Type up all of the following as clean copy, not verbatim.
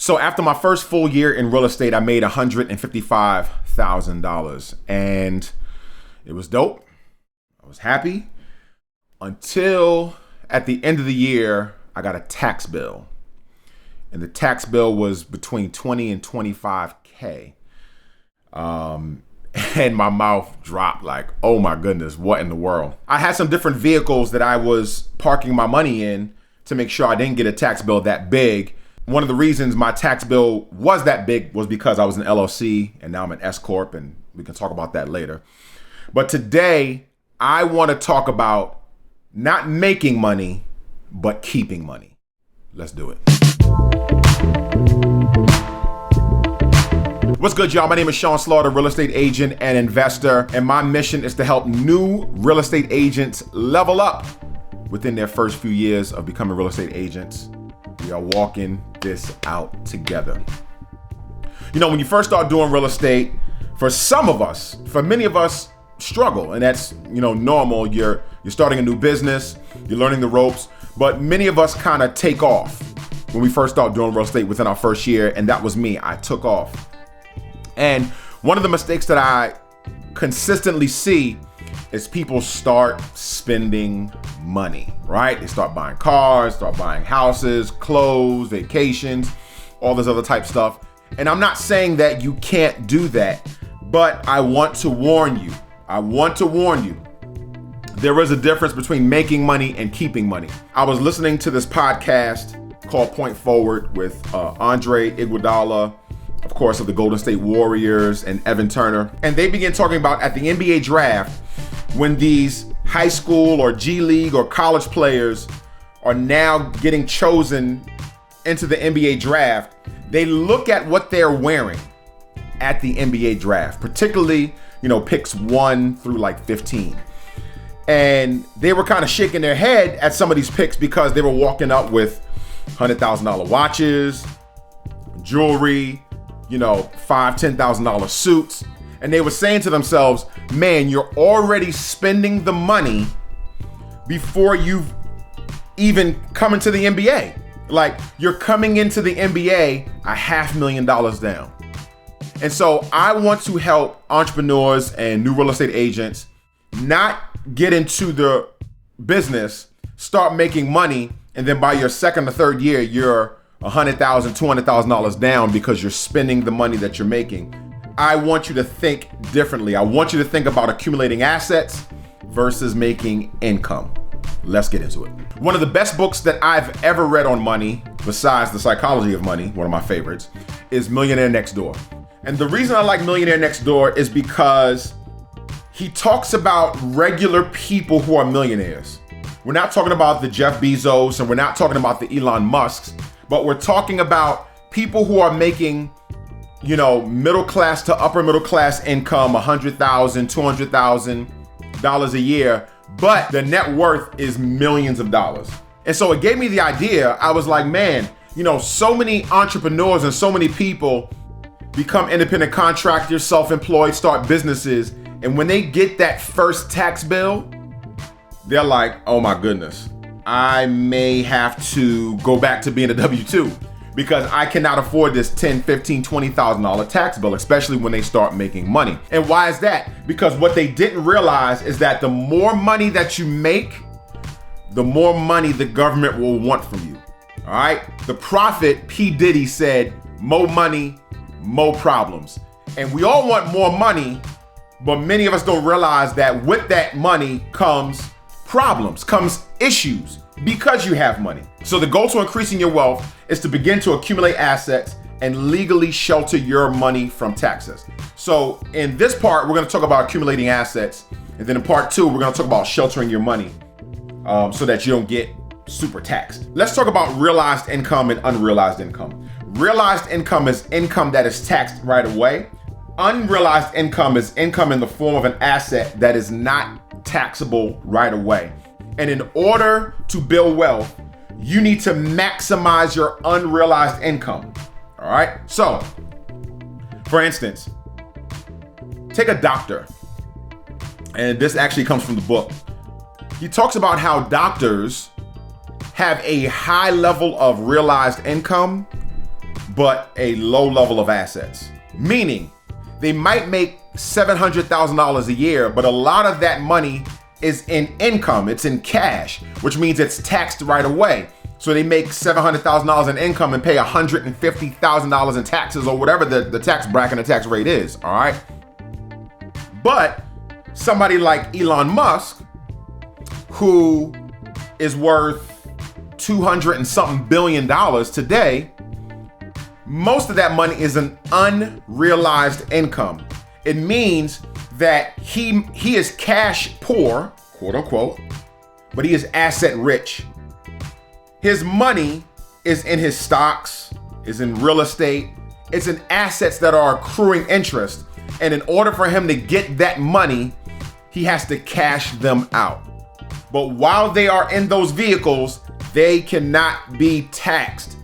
So after my first full year in real estate, I made $155,000 and it was dope. I was happy until at the end of the year, I got a tax bill. And the tax bill was between 20 and 25K. And my mouth dropped like, oh my goodness, what in the world? I had some different vehicles that I was parking my money in to make sure I didn't get a tax bill that big. One of the reasons my tax bill was that big was because I was an LLC and now I'm an S Corp, and we can talk about that later. But today, I want to talk about not making money, but keeping money. Let's do it. What's good, y'all? My name is Sean Slaughter, real estate agent and investor, and my mission is to help new real estate agents level up within their first few years of becoming real estate agents. We are walking this out together. You know, when you first start doing real estate, for some of us, for many of us, struggle, and that's, normal. You're starting a new business, you're learning the ropes, but many of us kind of take off when we first start doing real estate within our first year, and that was me. I took off. And one of the mistakes that I consistently see is people start spending money, right? They start buying cars, start buying houses, clothes, vacations, all this other type stuff. And I'm not saying that you can't do that, but I want to warn you. There is a difference between making money and keeping money. I was listening to this podcast called Point Forward with Andre Iguodala, of course, of the Golden State Warriors, and Evan Turner. And they began talking about at the NBA draft, when these high school or G League or college players are now getting chosen into the NBA draft, they look at what they're wearing at the NBA draft, particularly, picks 1 through like 15. And they were kind of shaking their head at some of these picks because they were walking up with $100,000 watches, jewelry, $5,000, $10,000 suits. And they were saying to themselves, man, you're already spending the money before you've even come into the NBA. Like, you're coming into the NBA $500,000 down. And so I want to help entrepreneurs and new real estate agents not get into the business, start making money, and then by your second or third year, you're $100,000, $200,000 down because you're spending the money that you're making. I want you to think differently. I want you to think about accumulating assets versus making income. Let's get into it. One of the best books that I've ever read on money, besides The Psychology of Money, one of my favorites, is Millionaire Next Door. And the reason I like Millionaire Next Door is because he talks about regular people who are millionaires. We're not talking about the Jeff Bezos, and we're not talking about the Elon Musks, but we're talking about people who are making, middle class to upper middle class income, $100,000, $200,000 a year, but the net worth is millions of dollars. And so it gave me the idea. I was like, man, so many entrepreneurs and so many people become independent contractors, self-employed, start businesses. And when they get that first tax bill, they're like, oh my goodness, I may have to go back to being a W-2 because I cannot afford this $10,000, $15,000, $20,000 tax bill, especially when they start making money. And why is that? Because what they didn't realize is that the more money that you make, the more money the government will want from you. All right? The prophet P. Diddy said, more money, more problems. And we all want more money, but many of us don't realize that with that money comes problems, comes issues, because you have money. So the goal to increasing your wealth is to begin to accumulate assets and legally shelter your money from taxes. So in this part, we're going to talk about accumulating assets. And then in part 2, we're going to talk about sheltering your money so that you don't get super taxed. Let's talk about realized income and unrealized income. Realized income is income that is taxed right away. Unrealized income is income in the form of an asset that is not taxable right away. And in order to build wealth, you need to maximize your unrealized income. All right. So, for instance, take a doctor. And this actually comes from the book. He talks about how doctors have a high level of realized income, but a low level of assets. Meaning, they might make $700,000 a year, but a lot of that money is in income. It's in cash, which means it's taxed right away. So they make $700,000 in income and pay $150,000 in taxes or whatever the tax bracket and the tax rate is, all right? But somebody like Elon Musk, who is worth 200 and something billion dollars today, most of that money is an unrealized income. It means that he is cash poor, quote unquote, but he is asset rich. His money is in his stocks, is in real estate, it's in assets that are accruing interest. And in order for him to get that money, he has to cash them out. But while they are in those vehicles, they cannot be taxed.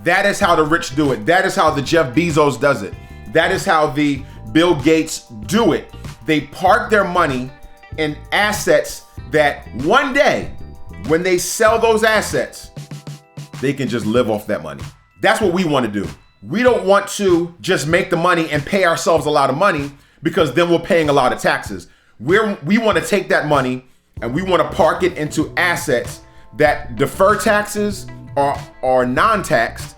That is how the rich do it. That is how the Jeff Bezos does it. That is how the Bill Gates do it. They park their money in assets that one day, when they sell those assets, they can just live off that money. That's what we want to do. We don't want to just make the money and pay ourselves a lot of money, because then we're paying a lot of taxes. We want to take that money and we want to park it into assets that defer taxes or are non-taxed,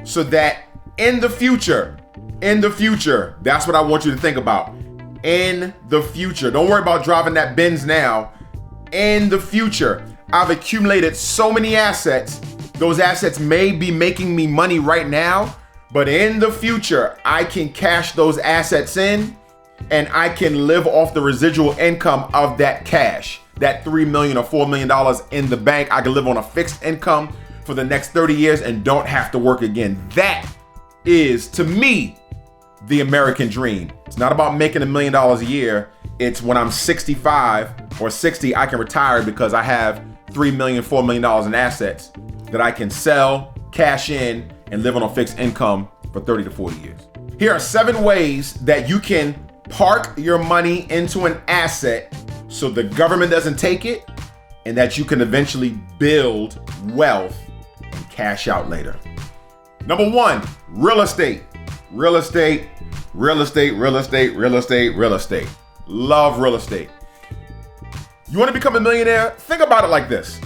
so that in the future, that's what I want you to think about. In the future, don't worry about driving that Benz now. In the future, I've accumulated so many assets. Those assets may be making me money right now, but in the future, I can cash those assets in and I can live off the residual income of that cash. That $3 million or $4 million in the bank, I can live on a fixed income for the next 30 years and don't have to work again. That is, to me, the American dream. It's not about making $1 million a year. It's when I'm 65 or 60, I can retire because I have $3 million, $4 million in assets that I can sell, cash in, and live on a fixed income for 30 to 40 years. Here are 7 ways that you can park your money into an asset so the government doesn't take it, and that you can eventually build wealth and cash out later. Number 1, real estate. Real estate, real estate, real estate, real estate, real estate. Love real estate. You want to become a millionaire? Think about it like this.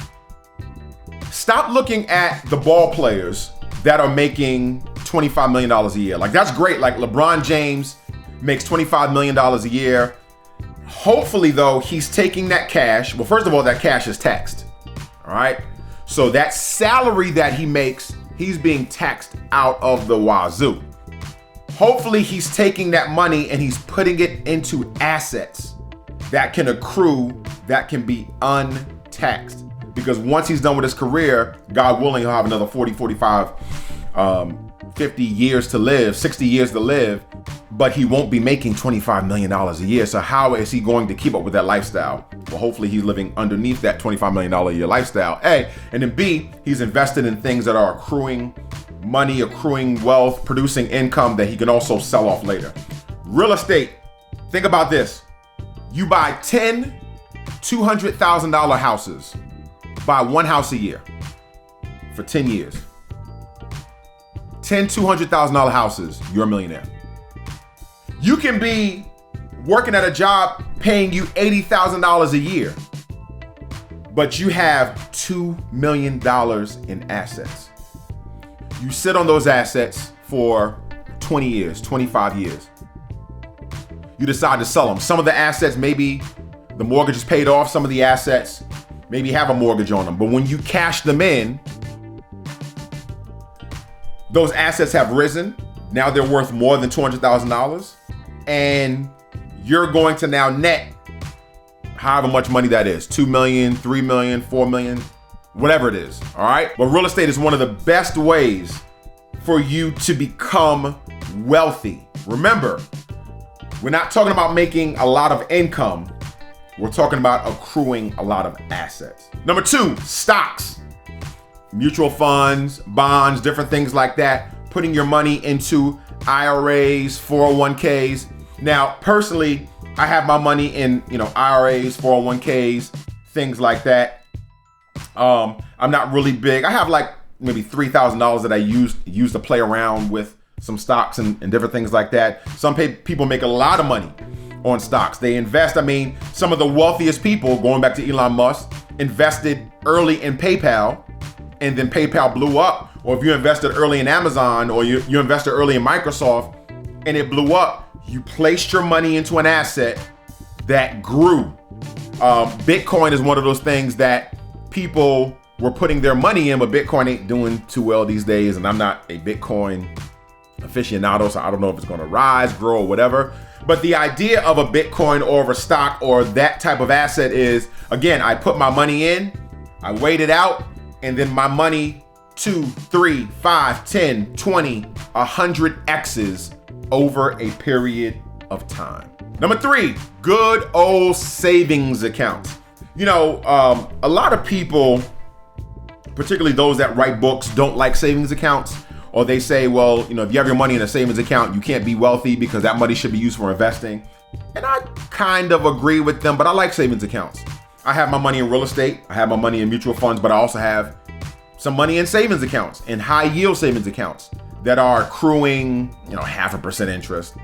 Stop looking at the ball players that are making $25 million a year. Like, that's great. Like, LeBron James makes $25 million a year. Hopefully, though, he's taking that cash. Well, first of all, that cash is taxed. All right. So that salary that he makes, he's being taxed out of the wazoo. Hopefully, he's taking that money and he's putting it into assets that can accrue, that can be untaxed. Because once he's done with his career, God willing, he'll have another 40, 45, 50 years to live, 60 years to live, but he won't be making $25 million a year. So how is he going to keep up with that lifestyle? Well, hopefully he's living underneath that $25 million a year lifestyle, A. And then B, he's invested in things that are accruing money, accruing wealth, producing income that he can also sell off later. Real estate. Think about this. You buy 10 $200,000 houses. Buy one house a year for 10 years. 10 $200,000 houses, you're a millionaire. You can be working at a job paying you $80,000 a year, but you have $2 million in assets. You sit on those assets for 20 years, 25 years. You decide to sell them. Some of the assets, maybe the mortgage is paid off. Some of the assets maybe have a mortgage on them. But when you cash them in, those assets have risen. Now they're worth more than $200,000. And you're going to now net however much money that is, 2 million, 3 million, 4 million, whatever it is, all right? But real estate is one of the best ways for you to become wealthy. Remember, we're not talking about making a lot of income. We're talking about accruing a lot of assets. Number 2, stocks, mutual funds, bonds, different things like that. Putting your money into IRAs, 401ks. Now, personally, I have my money in, IRAs, 401ks, things like that. I'm not really big. I have like maybe $3,000 that I used to play around with some stocks and different things like that. Some people make a lot of money on stocks. They invest. I mean, some of the wealthiest people, going back to Elon Musk, invested early in PayPal, and then PayPal blew up. Or if you invested early in Amazon, or you invested early in Microsoft and it blew up, you placed your money into an asset that grew. Bitcoin is one of those things that people were putting their money in, but Bitcoin ain't doing too well these days. And I'm not a Bitcoin aficionado, so I don't know if it's going to rise, grow, or whatever. But the idea of a Bitcoin or of a stock or that type of asset is, again, I put my money in, I wait it out, and then my money 2, 3, 5, 10, 20, 100 X's over a period of time. Number 3, good old savings accounts. You know, a lot of people, particularly those that write books, don't like savings accounts. Or they say, well, you know, if you have your money in a savings account, you can't be wealthy because that money should be used for investing. And I kind of agree with them, but I like savings accounts. I have my money in real estate. I have my money in mutual funds, but I also have some money in savings accounts, in high yield savings accounts that are accruing, 0.5% interest.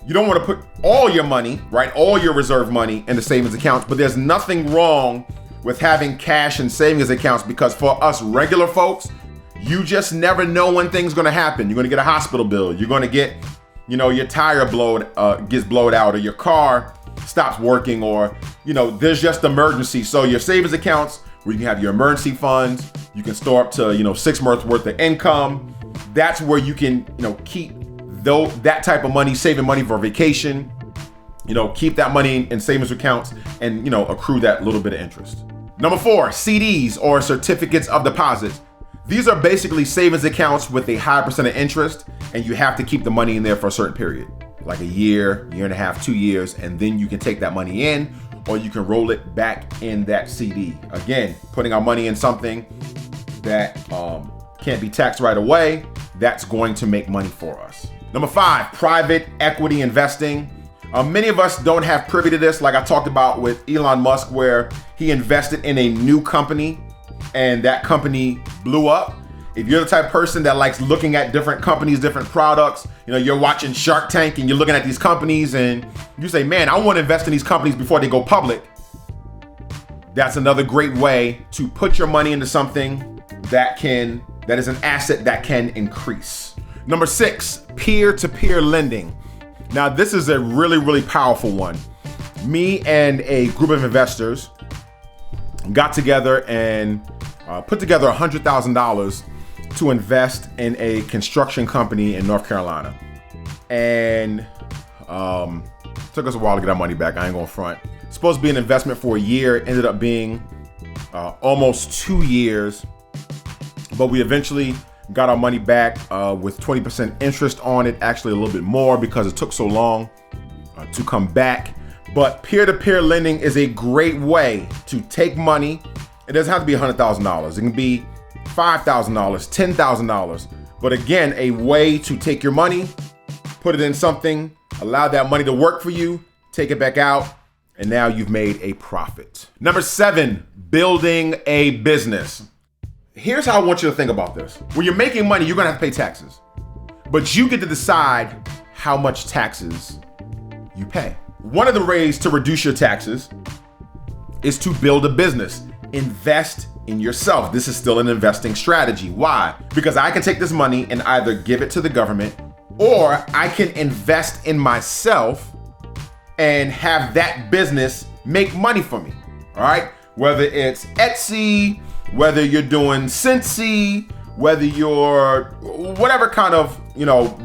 You don't want to put all your money, right? All your reserve money in the savings accounts, but there's nothing wrong with having cash in savings accounts, because for us regular folks, you just never know when things going to happen. You're going to get a hospital bill. You're going to get, your tire gets blowed out, or your car stops working, or, there's just emergency. So your savings accounts, where you can have your emergency funds, you can store up to, 6 months worth of income. That's where you can, keep that type of money, saving money for vacation, keep that money in savings accounts and, accrue that little bit of interest. Number 4, CDs, or certificates of deposit. These are basically savings accounts with a high percent of interest, and you have to keep the money in there for a certain period, like a year, year and a half, 2 years, and then you can take that money in, or you can roll it back in that CD. Again, putting our money in something that can't be taxed right away, that's going to make money for us. Number 5, private equity investing. Many of us don't have privy to this, like I talked about with Elon Musk, where he invested in a new company and that company blew up. If you're the type of person that likes looking at different companies, different products, you're watching Shark Tank and you're looking at these companies and you say, man, I want to invest in these companies before they go public. That's another great way to put your money into something that is an asset that can increase. Number 6, peer-to-peer lending. Now, this is a really, really powerful one. Me and a group of investors got together and put together $100,000 to invest in a construction company in North Carolina. And took us a while to get our money back. I ain't gonna front. Supposed to be an investment for a year, ended up being almost 2 years. But we eventually got our money back with 20% interest on it, actually a little bit more because it took so long to come back. But peer-to-peer lending is a great way to take money. It doesn't have to be $100,000. It can be $5,000, $10,000. But again, a way to take your money, put it in something, allow that money to work for you, take it back out, and now you've made a profit. Number 7, building a business. Here's how I want you to think about this. When you're making money, you're gonna have to pay taxes. But you get to decide how much taxes you pay. One of the ways to reduce your taxes is to build a business. Invest in yourself. This is still an investing strategy. Why? Because I can take this money and either give it to the government, or I can invest in myself and have that business make money for me. All right? Whether it's Etsy, whether you're doing Cincy, whether you're whatever kind of,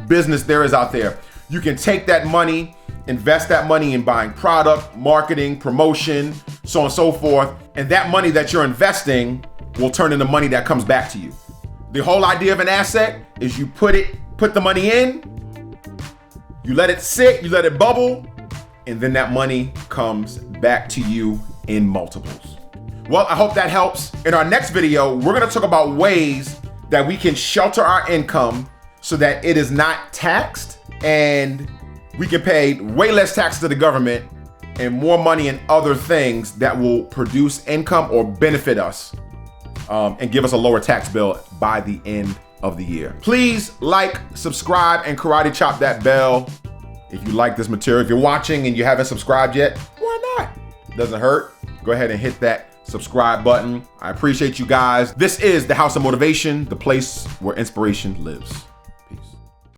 business there is out there, you can take that money, invest that money in buying product, marketing, promotion, so on and so forth. And that money that you're investing will turn into money that comes back to you. The whole idea of an asset is you put the money in, you let it sit, you let it bubble, and then that money comes back to you in multiples. Well, I hope that helps. In our next video, we're gonna talk about ways that we can shelter our income so that it is not taxed and we can pay way less tax to the government and more money in other things that will produce income or benefit us and give us a lower tax bill by the end of the year. Please like, subscribe, and karate chop that bell. If you like this material, if you're watching and you haven't subscribed yet, why not? Doesn't hurt. Go ahead and hit that subscribe button. I appreciate you guys. This is the House of Motivation, the place where inspiration lives.